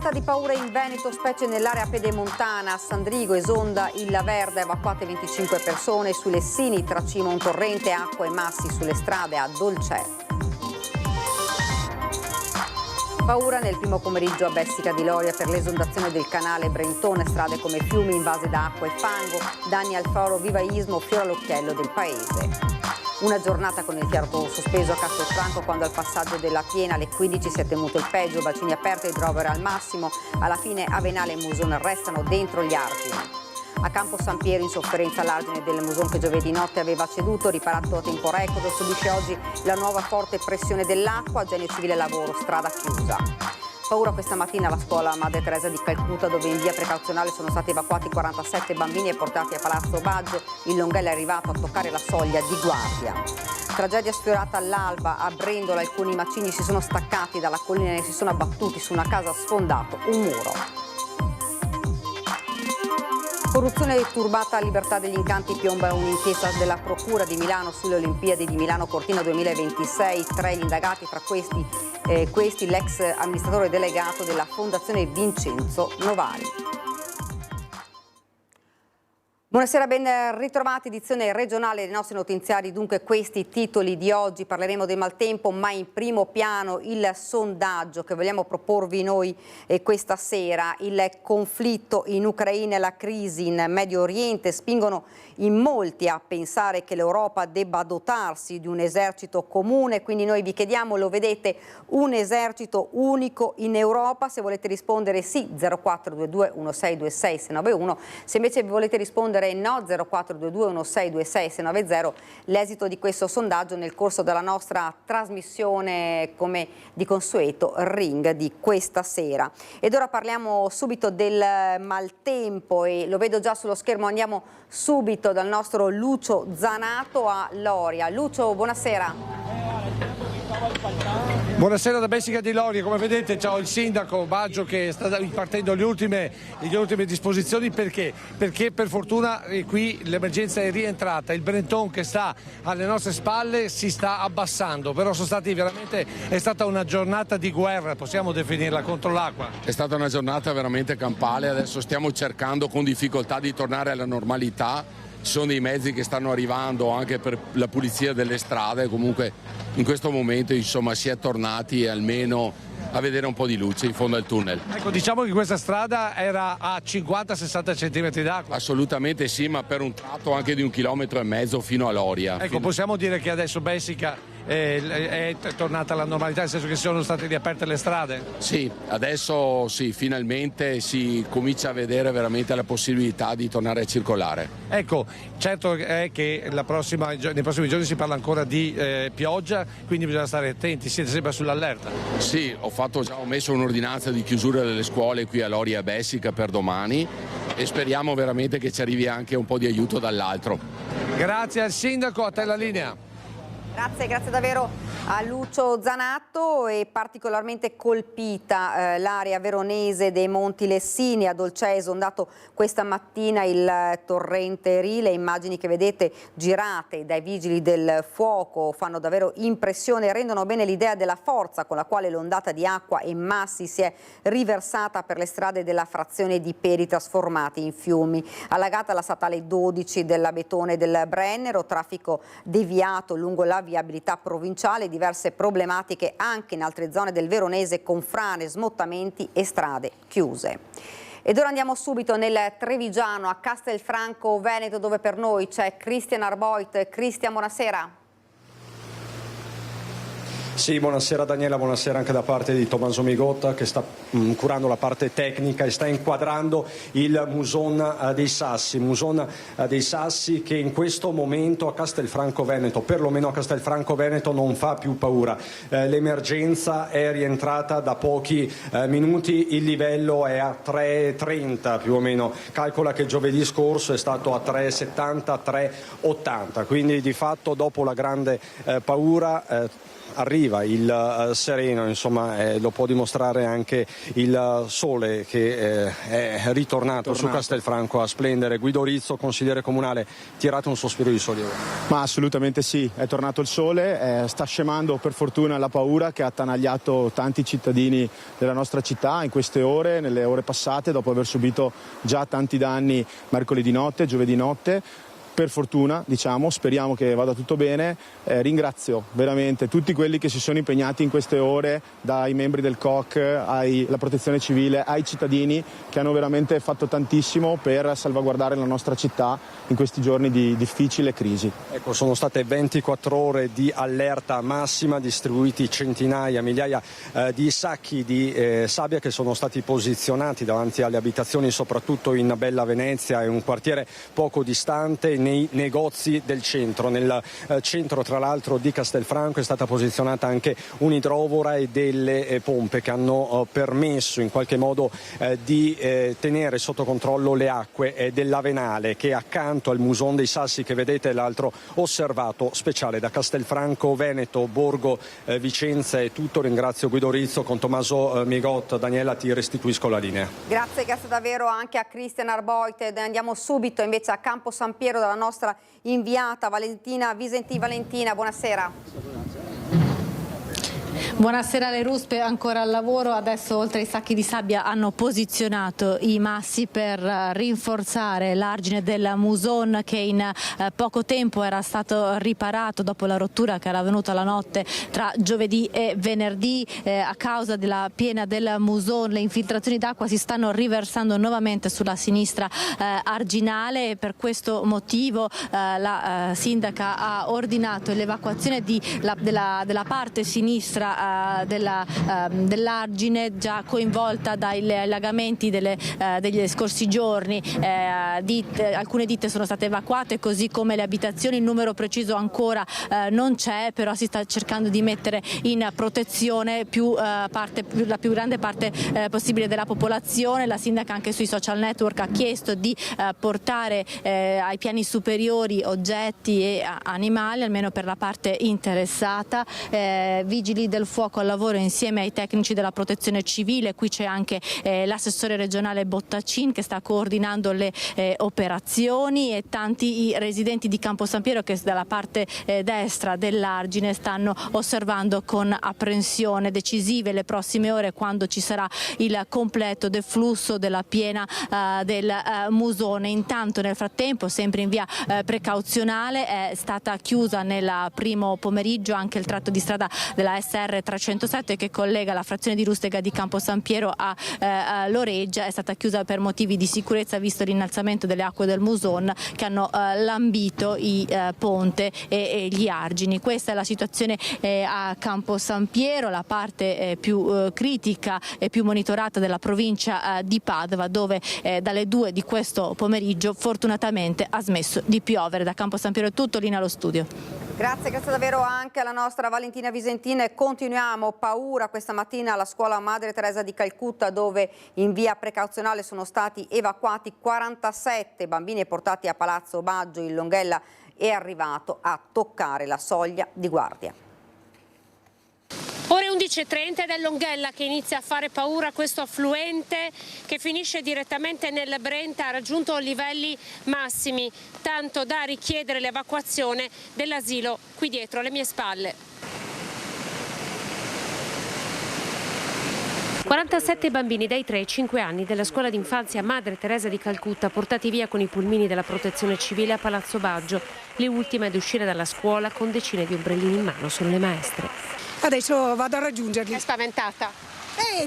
Giornata di paura in Veneto, specie nell'area pedemontana. A Sandrigo esonda il Laverda, evacuate 25 persone. Sui Lessini tracima un torrente, acqua e massi sulle strade a Dolcè. Paura nel primo pomeriggio a Bessica di Loria per l'esondazione del canale Brentone, strade come fiumi invase da acqua e fango, danni al foro vivaismo, fiore all'occhiello del paese. Una giornata con il fiato sospeso a Castelfranco quando al passaggio della Piena alle 15 si è temuto il peggio, bacini aperti e idrovere al massimo. Alla fine Avenale e Muson restano dentro gli argini. A Campo San Piero in sofferenza all'argine del Muson che giovedì notte aveva ceduto, riparato a tempo record, subisce oggi la nuova forte pressione dell'acqua, genio civile lavoro, strada chiusa. Paura questa mattina alla scuola Madre Teresa di Calcutta, dove in via precauzionale sono stati evacuati 47 bambini e portati a Palazzo Baggio. Il Longhello è arrivato a toccare la soglia di guardia. Tragedia sfiorata all'alba a Brendola, alcuni macigni si sono staccati dalla collina e si sono abbattuti su una casa, sfondato un muro. Corruzione turbata, libertà degli incanti, piomba un'inchiesta della Procura di Milano sulle Olimpiadi di Milano Cortina 2026. 3 gli indagati, fra questi l'ex amministratore delegato della Fondazione Vincenzo Novali. Buonasera, ben ritrovati, edizione regionale dei nostri notiziari. Dunque questi titoli di oggi: parleremo del maltempo, ma in primo piano il sondaggio che vogliamo proporvi noi questa sera. Il conflitto in Ucraina e la crisi in Medio Oriente spingono in molti a pensare che l'Europa debba dotarsi di un esercito comune, quindi noi vi chiediamo: lo vedete un esercito unico in Europa? Se volete rispondere sì, 0422 1626 691, se invece vi volete rispondere no, 0422 1626 690, l'esito di questo sondaggio nel corso della nostra trasmissione, come di consueto, Ring di questa sera. Ed ora parliamo subito del maltempo e lo vedo già sullo schermo, andiamo subito dal nostro Lucio Zanato a Loria. Lucio, buonasera. Buonasera da Bessica di Loria. Come vedete c'è il sindaco Baggio che sta impartendo le ultime disposizioni. Perché per fortuna qui l'emergenza è rientrata, il Brentone che sta alle nostre spalle si sta abbassando, però è stata una giornata di guerra, possiamo definirla, contro l'acqua. È stata una giornata veramente campale, adesso stiamo cercando con difficoltà di tornare alla normalità. Ci sono dei mezzi che stanno arrivando anche per la pulizia delle strade, comunque in questo momento insomma si è tornati almeno a vedere un po' di luce in fondo al tunnel. Ecco, diciamo che questa strada era a 50-60 cm d'acqua. Assolutamente sì, ma per un tratto anche di 1,5 chilometri fino a Loria. Ecco, possiamo dire che adesso Bessica è tornata alla normalità, nel senso che sono state riaperte le strade? Sì, adesso sì, finalmente si comincia a vedere veramente la possibilità di tornare a circolare. Ecco, certo è che nei prossimi giorni si parla ancora di pioggia, quindi bisogna stare attenti, siete sempre sull'allerta. Sì, ho messo un'ordinanza di chiusura delle scuole qui a Loria e Bessica per domani e speriamo veramente che ci arrivi anche un po' di aiuto dall'altro. Grazie al sindaco, a te la linea. Grazie davvero a Lucio Zanato. È particolarmente colpita l'area veronese dei Monti Lessini. A Dolcè è esondato questa mattina il torrente Rile. Immagini che vedete girate dai vigili del fuoco fanno davvero impressione e rendono bene l'idea della forza con la quale l'ondata di acqua e massi si è riversata per le strade della frazione di Peri trasformati in fiumi. Allagata la statale 12 dell'Abetone del Brennero, traffico deviato lungo la viabilità provinciale, diverse problematiche anche in altre zone del Veronese con frane, smottamenti e strade chiuse. Ed ora andiamo subito nel Trevigiano, a Castelfranco Veneto, dove per noi c'è Cristian Arboit. Cristian, buonasera. Sì, buonasera Daniela, buonasera anche da parte di Tommaso Migotta che sta curando la parte tecnica e sta inquadrando il Muson dei Sassi che in questo momento a Castelfranco Veneto, perlomeno a Castelfranco Veneto, non fa più paura. L'emergenza è rientrata da pochi minuti, il livello è a 3,30 più o meno, calcola che giovedì scorso è stato a 3,70, 3,80, quindi di fatto dopo la grande paura arriva positiva, il sereno, insomma lo può dimostrare anche il sole che è ritornato su Castelfranco a splendere. Guido Rizzo, consigliere comunale, tirate un sospiro di sollievo. Ma assolutamente sì, è tornato il sole, sta scemando per fortuna la paura che ha attanagliato tanti cittadini della nostra città in queste ore, nelle ore passate, dopo aver subito già tanti danni mercoledì notte, giovedì notte. Per fortuna, diciamo, speriamo che vada tutto bene. Ringrazio veramente tutti quelli che si sono impegnati in queste ore, dai membri del COC alla Protezione Civile, ai cittadini che hanno veramente fatto tantissimo per salvaguardare la nostra città in questi giorni di difficile crisi. Ecco, sono state 24 ore di allerta massima, distribuiti centinaia, migliaia di sacchi di sabbia che sono stati posizionati davanti alle abitazioni, soprattutto in Bella Venezia e un quartiere poco distante, nei negozi del centro. Nel centro, tra l'altro, di Castelfranco è stata posizionata anche un'idrovora e delle pompe che hanno permesso in qualche modo di tenere sotto controllo le acque dell'Avenale, che accanto al Muson dei Sassi che vedete è l'altro osservato speciale. Da Castelfranco Veneto, Borgo Vicenza è tutto. Ringrazio Guido Rizzo, con Tommaso Migot. Daniela, ti restituisco la linea. Grazie davvero anche a Cristian Arboite. Andiamo subito invece a Campo San Piero dalla nostra inviata Valentina Visentini. Valentina, buonasera. Buonasera, le ruspe ancora al lavoro. Adesso, oltre ai sacchi di sabbia, hanno posizionato i massi per rinforzare l'argine del Muson, che in poco tempo era stato riparato dopo la rottura che era avvenuta la notte tra giovedì e venerdì. A causa della piena del Muson le infiltrazioni d'acqua si stanno riversando nuovamente sulla sinistra arginale, e per questo motivo la sindaca ha ordinato l'evacuazione della parte sinistra dell'argine, già coinvolta dai allagamenti degli scorsi giorni. Alcune ditte sono state evacuate, così come le abitazioni. Il numero preciso ancora non c'è, però si sta cercando di mettere in protezione la più grande parte possibile della popolazione. La sindaca anche sui social network ha chiesto di portare ai piani superiori oggetti e animali, almeno per la parte interessata. Vigili del fuoco al lavoro insieme ai tecnici della protezione civile. Qui c'è anche l'assessore regionale Bottacin che sta coordinando le operazioni, e tanti i residenti di Campo San Piero che dalla parte destra dell'argine stanno osservando con apprensione. Decisive le prossime ore, quando ci sarà il completo deflusso della piena del Musone. Intanto, nel frattempo, sempre in via precauzionale, è stata chiusa nel primo pomeriggio anche il tratto di strada della SR 307 che collega la frazione di Rustega di Campo San Piero a Loreggia. È stata chiusa per motivi di sicurezza, visto l'innalzamento delle acque del Muson che hanno lambito i ponte e gli argini. Questa è la situazione a Campo San Piero, la parte più critica e più monitorata della provincia di Padova, dove dalle 2 di questo pomeriggio fortunatamente ha smesso di piovere. Da Campo San Piero è tutto, linea allo studio. Grazie davvero anche alla nostra Valentina Visentina. E continuiamo, paura questa mattina alla scuola Madre Teresa di Calcutta, dove in via precauzionale sono stati evacuati 47 bambini e portati a Palazzo Baggio. Il Longhella è arrivato a toccare la soglia di guardia. Ore 11:30 ed è Longhella che inizia a fare paura. Questo affluente che finisce direttamente nel Brenta ha raggiunto livelli massimi, tanto da richiedere l'evacuazione dell'asilo qui dietro alle mie spalle. 47 bambini dai 3 ai 5 anni della scuola d'infanzia Madre Teresa di Calcutta portati via con i pulmini della protezione civile a Palazzo Baggio. Le ultime ad uscire dalla scuola con decine di ombrellini in mano sono le maestre. Adesso vado a raggiungerli. È spaventata?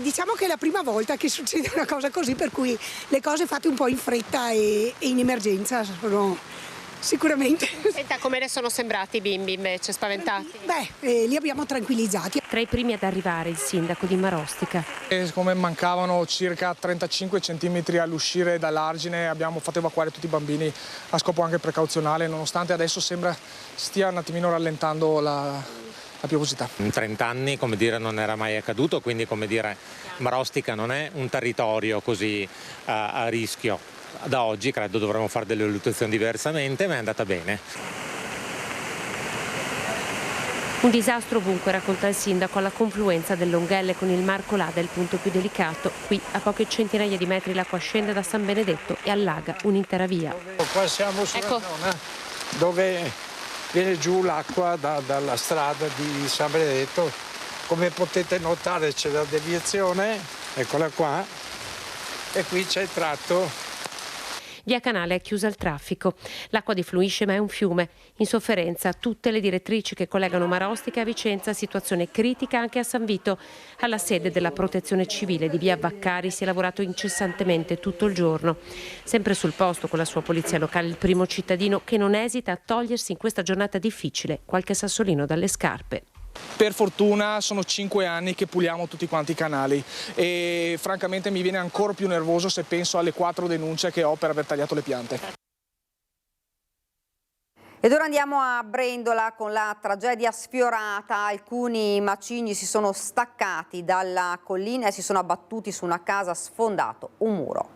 Diciamo che è la prima volta che succede una cosa così, per cui le cose fatte un po' in fretta e in emergenza sono sicuramente. Senta, come le sono sembrati i bimbi invece, spaventati? Li abbiamo tranquillizzati. Tra i primi ad arrivare il sindaco di Marostica. Siccome mancavano circa 35 centimetri all'uscire dall'argine, abbiamo fatto evacuare tutti i bambini a scopo anche precauzionale, nonostante adesso sembra stia un attimino rallentando la piovosità. In 30 anni, come dire, non era mai accaduto, quindi, come dire, Marostica non è un territorio così a rischio. Da oggi credo dovremmo fare delle valutazioni diversamente, ma è andata bene. Un disastro ovunque, racconta il sindaco, alla confluenza del Longhelle con il Mar Colada è il punto più delicato. Qui, a poche centinaia di metri, l'acqua scende da San Benedetto e allaga un'intera via. Qua siamo sulla zona dove viene giù l'acqua dalla strada di San Benedetto. Come potete notare c'è la deviazione, eccola qua, e qui c'è il tratto. Via Canale è chiusa al traffico. L'acqua defluisce ma è un fiume. In sofferenza tutte le direttrici che collegano Marostica a Vicenza, situazione critica anche a San Vito. Alla sede della Protezione Civile di via Vaccari si è lavorato incessantemente tutto il giorno. Sempre sul posto con la sua polizia locale il primo cittadino che non esita a togliersi in questa giornata difficile qualche sassolino dalle scarpe. Per fortuna sono 5 anni che puliamo tutti quanti i canali e francamente mi viene ancora più nervoso se penso alle 4 denunce che ho per aver tagliato le piante. Ed ora andiamo a Brendola con la tragedia sfiorata. Alcuni macigni si sono staccati dalla collina e si sono abbattuti su una casa, sfondato un muro.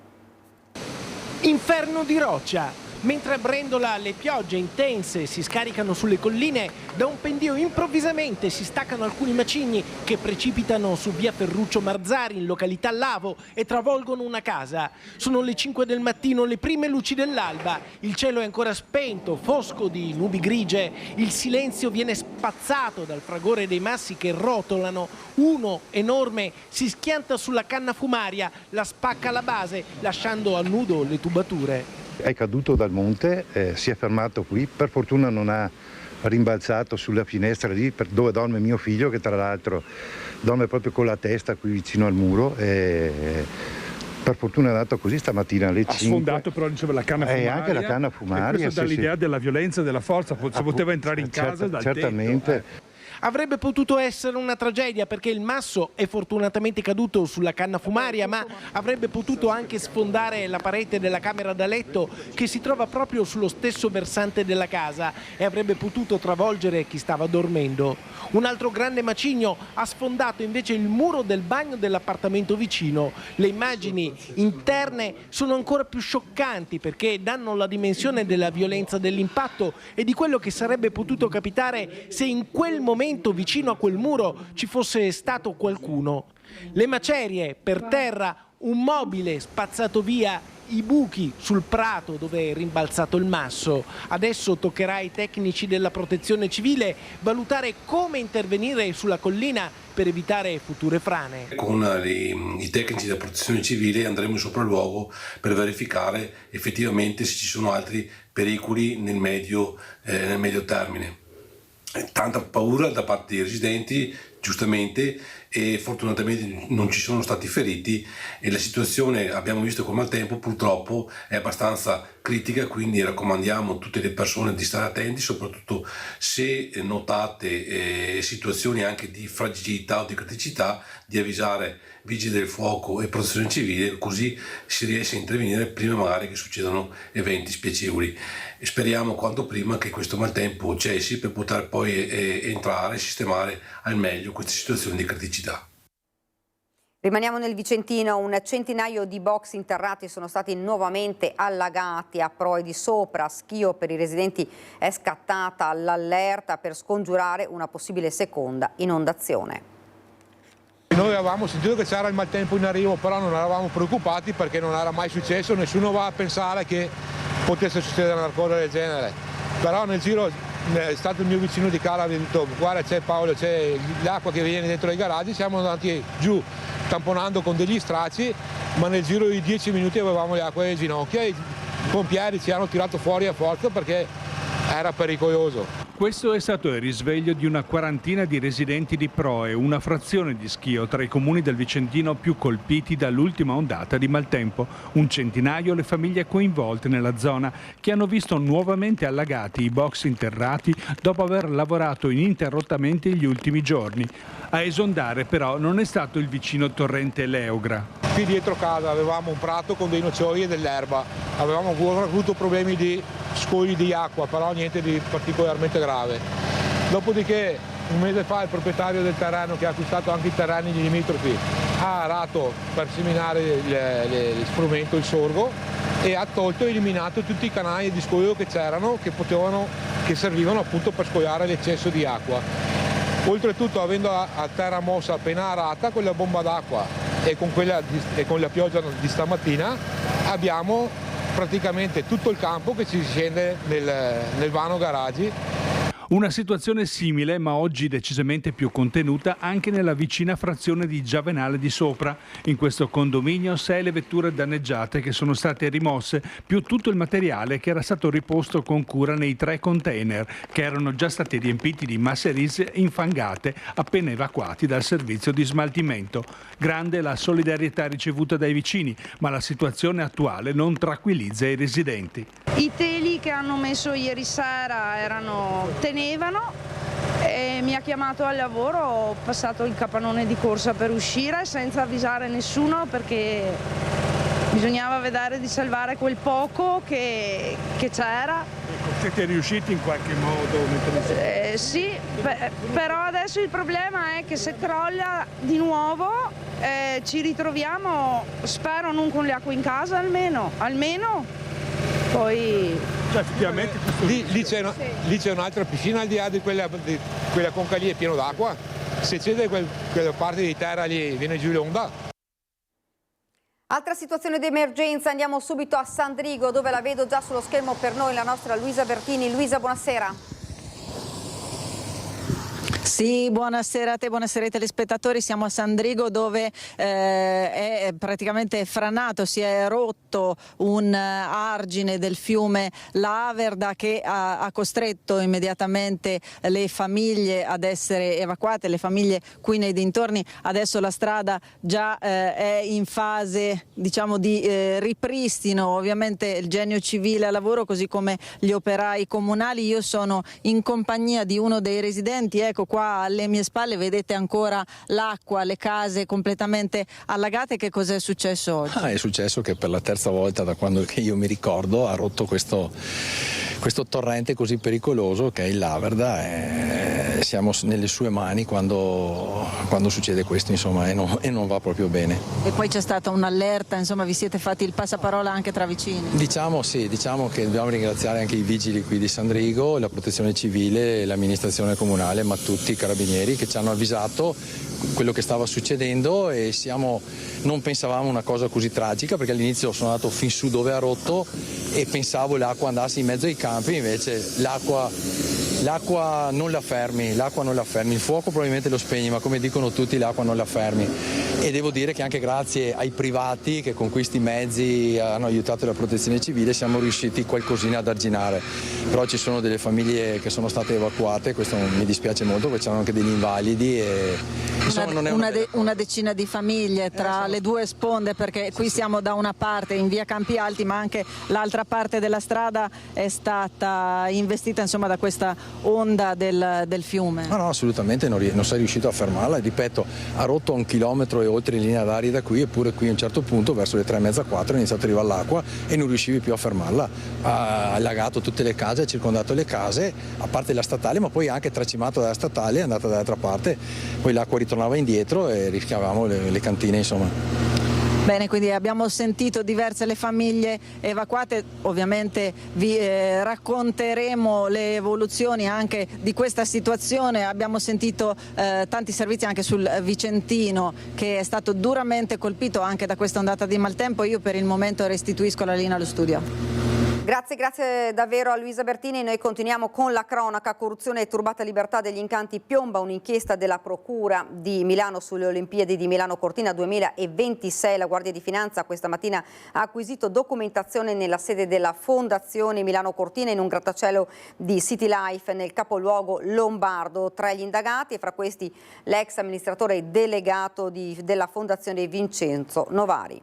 Inferno di roccia. Mentre a Brendola le piogge intense si scaricano sulle colline, da un pendio improvvisamente si staccano alcuni macigni che precipitano su via Ferruccio Marzari in località Lavo e travolgono una casa. Sono le 5 del mattino, le prime luci dell'alba. Il cielo è ancora spento, fosco di nubi grigie. Il silenzio viene spazzato dal fragore dei massi che rotolano. Uno enorme si schianta sulla canna fumaria, la spacca alla base, lasciando a nudo le tubature. È caduto dal monte, si è fermato qui, per fortuna non ha rimbalzato sulla finestra lì dove dorme mio figlio, che tra l'altro dorme proprio con la testa qui vicino al muro. Per fortuna è andato così stamattina alle 5. Ha sfondato però diceva la canna fumaria. Anche la canna fumaria. E questo dà l'idea della violenza e della forza, se poteva entrare in casa dal certamente. tetto. Avrebbe potuto essere una tragedia perché il masso è fortunatamente caduto sulla canna fumaria, ma avrebbe potuto anche sfondare la parete della camera da letto che si trova proprio sullo stesso versante della casa e avrebbe potuto travolgere chi stava dormendo. Un altro grande macigno ha sfondato invece il muro del bagno dell'appartamento vicino. Le immagini interne sono ancora più scioccanti perché danno la dimensione della violenza dell'impatto e di quello che sarebbe potuto capitare se in quel momento vicino a quel muro ci fosse stato qualcuno. Le macerie per terra, un mobile spazzato via, i buchi sul prato dove è rimbalzato il masso. Adesso toccherà ai tecnici della Protezione Civile valutare come intervenire sulla collina per evitare future frane. Con i tecnici della Protezione Civile andremo in sopralluogo per verificare effettivamente se ci sono altri pericoli nel medio termine. Tanta paura da parte dei residenti, giustamente, e fortunatamente non ci sono stati feriti e la situazione, abbiamo visto con maltempo, purtroppo è abbastanza critica, quindi raccomandiamo a tutte le persone di stare attenti, soprattutto se notate situazioni anche di fragilità o di criticità, di avvisare Vigili del Fuoco e Protezione Civile, così si riesce a intervenire prima magari che succedano eventi spiacevoli. E speriamo quanto prima che questo maltempo cessi per poter poi entrare e sistemare al meglio queste situazioni di criticità. Rimaniamo nel Vicentino, un centinaio di box interrati sono stati nuovamente allagati a Proe di Sopra. Schio per i residenti è scattata l'allerta per scongiurare una possibile seconda inondazione. Noi avevamo sentito che c'era il maltempo in arrivo, però non eravamo preoccupati perché non era mai successo, nessuno va a pensare che potesse succedere una cosa del genere. Però nel giro è stato il mio vicino di casa, ha detto guarda c'è Paolo, c'è l'acqua che viene dentro i garaggi, siamo andati giù tamponando con degli stracci, ma nel giro di 10 minuti avevamo le acque alle ginocchia e i pompieri ci hanno tirato fuori a forza perché era pericoloso. Questo è stato il risveglio di una quarantina di residenti di Proe, una frazione di Schio tra i comuni del Vicentino più colpiti dall'ultima ondata di maltempo. Un centinaio le famiglie coinvolte nella zona che hanno visto nuovamente allagati i box interrati dopo aver lavorato ininterrottamente gli ultimi giorni. A esondare però non è stato il vicino torrente Leugra. Qui dietro casa avevamo un prato con dei noccioli e dell'erba, avevamo avuto problemi di scogli di acqua, però niente di particolarmente grave. Dopodiché un mese fa il proprietario del terreno, che ha acquistato anche i terreni limitrofi, ha arato per seminare strumento, il sorgo, e ha tolto e eliminato tutti i canali di scoglio che c'erano, che servivano appunto per scogliare l'eccesso di acqua. Oltretutto, avendo a terra mossa appena arata con la bomba d'acqua e con la pioggia di stamattina, abbiamo praticamente tutto il campo che ci scende nel vano garaggi. Una situazione simile, ma oggi decisamente più contenuta, anche nella vicina frazione di Giavenale di Sopra. In questo condominio 6 le vetture danneggiate che sono state rimosse, più tutto il materiale che era stato riposto con cura nei 3 container, che erano già stati riempiti di masse risse infangate appena evacuati dal servizio di smaltimento. Grande la solidarietà ricevuta dai vicini, ma la situazione attuale non tranquillizza i residenti. I teli che hanno messo ieri sera tenevano e mi ha chiamato al lavoro, ho passato il capannone di corsa per uscire senza avvisare nessuno perché bisognava vedere di salvare quel poco che c'era. Siete riusciti in qualche modo? Sì, però adesso il problema è che se crolla di nuovo ci ritroviamo, spero non con le acque in casa almeno. Poi cioè, effettivamente lì c'è un'altra piscina al di là di quella conca lì è pieno d'acqua, se cede quella parte di terra lì viene giù l'onda. Altra situazione di emergenza, andiamo subito a Sandrigo dove la vedo già sullo schermo per noi la nostra Luisa Bertini. Luisa, buonasera. Sì, buonasera a te, buonasera ai telespettatori. Siamo a Sandrigo dove è praticamente franato, si è rotto un argine del fiume Laverda che ha costretto immediatamente le famiglie ad essere evacuate, le famiglie qui nei dintorni. Adesso la strada già è in fase, diciamo, di ripristino, ovviamente il genio civile a lavoro così come gli operai comunali. Io sono in compagnia di uno dei residenti, ecco qua alle mie spalle vedete ancora l'acqua, le case completamente allagate. Che cos'è successo oggi? È successo che per la terza volta da quando che io mi ricordo ha rotto questo torrente così pericoloso che è il Laverda, siamo nelle sue mani quando succede questo, insomma, e non va proprio bene. E poi c'è stata un'allerta, insomma vi siete fatti il passaparola anche tra vicini? Diciamo che dobbiamo ringraziare anche i vigili qui di Sandrigo, la protezione civile, l'amministrazione comunale, ma tutti i carabinieri che ci hanno avvisato quello che stava succedendo e non pensavamo una cosa così tragica, perché all'inizio sono andato fin su dove ha rotto e pensavo l'acqua andasse in mezzo ai campi, invece l'acqua non la fermi, il fuoco probabilmente lo spegni, ma come dicono tutti l'acqua non la fermi. E devo dire che anche grazie ai privati che con questi mezzi hanno aiutato la protezione civile siamo riusciti qualcosina ad arginare, però ci sono delle famiglie che sono state evacuate, questo mi dispiace molto perché c'erano anche degli invalidi e insomma, non è una decina di famiglie tra le due sponde, perché qui siamo da una parte in via Campi Alti, ma anche l'altra parte della strada è stata investita, insomma, da questa onda del fiume. No, assolutamente non sei riuscito a fermarla, e ripeto, ha rotto 1 chilometro e oltre in linea d'aria da qui, eppure qui a un certo punto verso le 3:30, 4 è iniziato ad arrivare l'acqua e non riuscivi più a fermarla, ha allagato tutte le case, ha circondato le case, a parte la statale, ma poi anche tracimato dalla statale, è andata dall'altra parte, poi l'acqua ritornava indietro e rischiavamo le cantine, insomma. Bene, quindi abbiamo sentito diverse le famiglie evacuate, ovviamente vi racconteremo le evoluzioni anche di questa situazione. Abbiamo sentito tanti servizi anche sul Vicentino, che è stato duramente colpito anche da questa ondata di maltempo. Io per il momento restituisco la linea allo studio. Grazie davvero a Luisa Bertini. Noi continuiamo con la cronaca. Corruzione e turbata libertà degli incanti piomba un'inchiesta della Procura di Milano sulle Olimpiadi di Milano Cortina 2026. La Guardia di Finanza questa mattina ha acquisito documentazione nella sede della Fondazione Milano Cortina in un grattacielo di City Life nel capoluogo lombardo. Tra gli indagati e fra questi l'ex amministratore delegato della Fondazione Vincenzo Novari.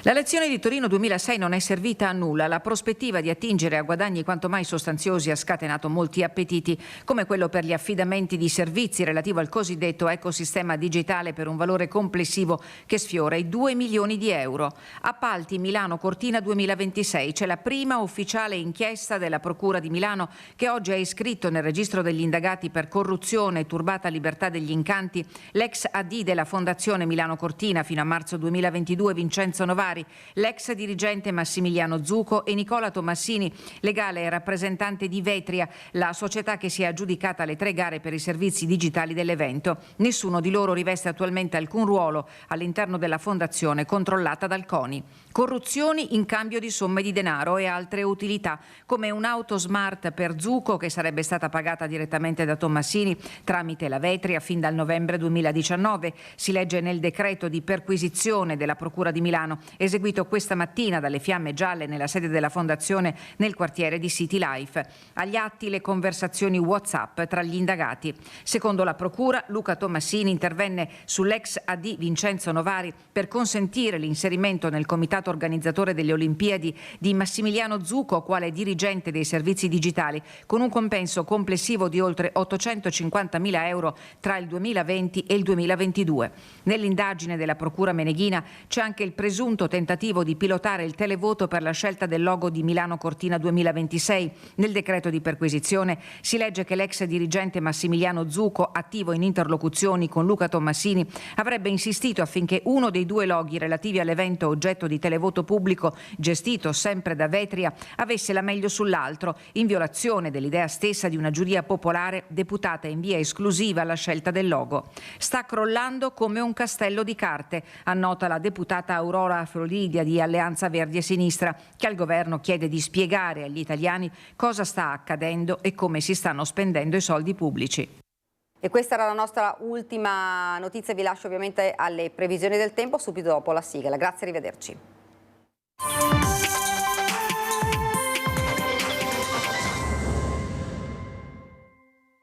La lezione di Torino 2006 non è servita a nulla. La prospettiva di attingere a guadagni quanto mai sostanziosi ha scatenato molti appetiti, come quello per gli affidamenti di servizi relativo al cosiddetto ecosistema digitale per un valore complessivo che sfiora i 2 milioni di euro. Appalti Milano Cortina 2026. C'è la prima ufficiale inchiesta della Procura di Milano, che oggi ha iscritto nel registro degli indagati per corruzione e turbata libertà degli incanti l'ex AD della Fondazione Milano Cortina fino a marzo 2022 Vincenzo Novari, titolari, l'ex dirigente Massimiliano Zucco e Nicola Tommasini, legale e rappresentante di Vetria, la società che si è aggiudicata le 3 gare per i servizi digitali dell'evento. Nessuno di loro riveste attualmente alcun ruolo all'interno della fondazione controllata dal CONI. Corruzioni in cambio di somme di denaro e altre utilità, come un'auto smart per Zucco che sarebbe stata pagata direttamente da Tommasini tramite la Vetria fin dal novembre 2019. Si legge nel decreto di perquisizione della Procura di Milano, eseguito questa mattina dalle Fiamme Gialle nella sede della fondazione nel quartiere di City Life. Agli atti le conversazioni WhatsApp tra gli indagati. Secondo la Procura, Luca Tommasini intervenne sull'ex AD Vincenzo Novari per consentire l'inserimento nel comitato organizzatore delle Olimpiadi di Massimiliano Zucco quale dirigente dei servizi digitali, con un compenso complessivo di oltre 850.000 euro tra il 2020 e il 2022. Nell'indagine della Procura Meneghina c'è anche il presunto tentativo di pilotare il televoto per la scelta del logo di Milano Cortina 2026. Nel decreto di perquisizione si legge che l'ex dirigente Massimiliano Zucco, attivo in interlocuzioni con Luca Tommasini, avrebbe insistito affinché uno dei 2 loghi relativi all'evento oggetto di televoto pubblico, gestito sempre da Vetria, avesse la meglio sull'altro, in violazione dell'idea stessa di una giuria popolare deputata in via esclusiva alla scelta del logo. Sta crollando come un castello di carte, annota la deputata Aurora Floridia di Alleanza Verdi e Sinistra, che al governo chiede di spiegare agli italiani cosa sta accadendo e come si stanno spendendo i soldi pubblici. E questa era la nostra ultima notizia, vi lascio ovviamente alle previsioni del tempo subito dopo la sigla. Grazie, arrivederci.